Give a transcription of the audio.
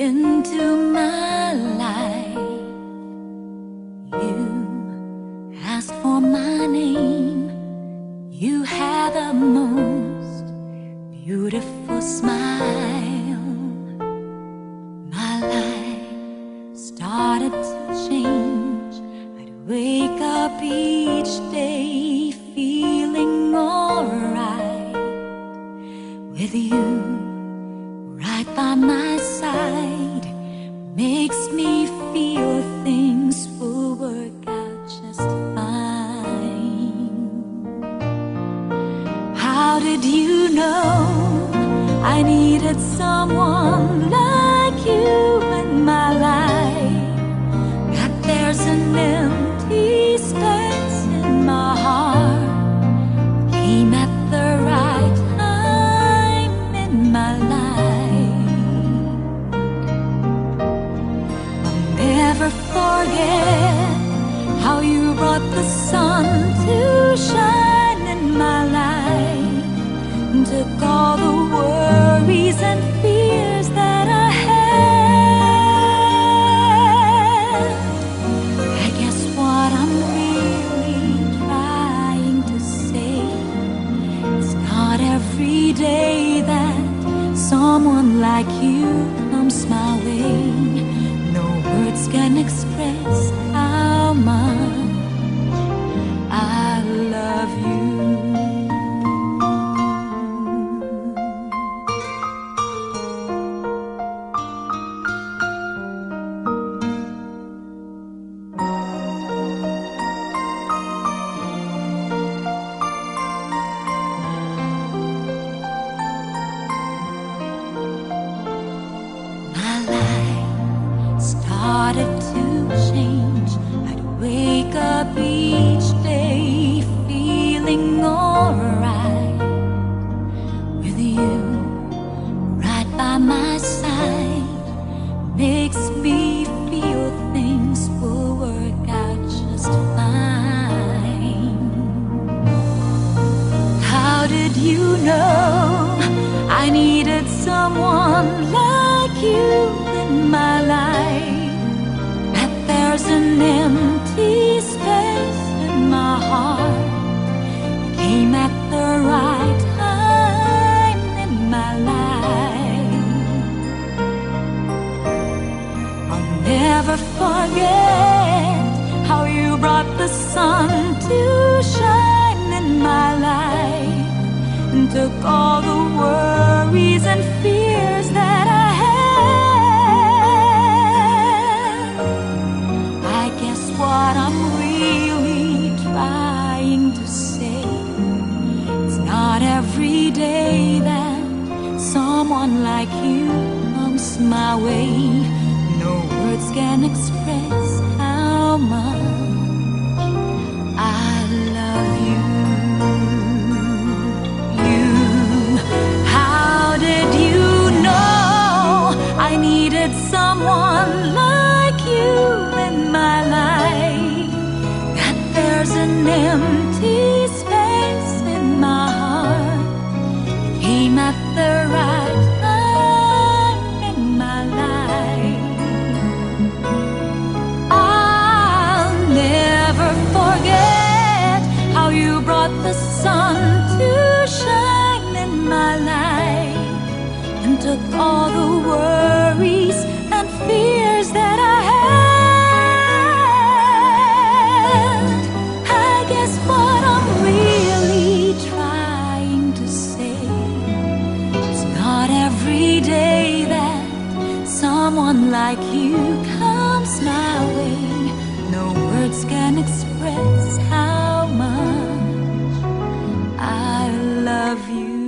into my life. You asked for my name. You had the most beautiful smile. My life started to change. I'd wake up each day feeling alright with you right by my side. Makes me feel things will work out just fine. How did you know I needed someone like you in my life? That there's an empty space in my heart. Came at the right time in my life. I'll never forget how you brought the sun to shine in my life, and took all the worries and fears that I had. I guess what I'm really trying to say, it's not every day that someone like you comes my way. No words can express how much I love you. Started to change. I'd wake up each day feeling alright with you right by my side. Makes me feel things will work out just fine. How did you know I needed someone like you in my life? That there's an empty space in my heart. You came at the right time in my life. I'll never forget how you brought the sun to shine in my life, and took all the worries and fears that I had. I guess what I'm really trying to say, it's not every day that someone like you comes my way. No words can express how much I love you. I needed someone like you in my life. That there's an empty space in my heart. You came at the right time in my life. I'll never forget how you brought the sun to shine in my life, and took all the worries and fears that I had. I guess what I'm really trying to say, it's not every day that someone like you comes my way. No words can express how much I love you.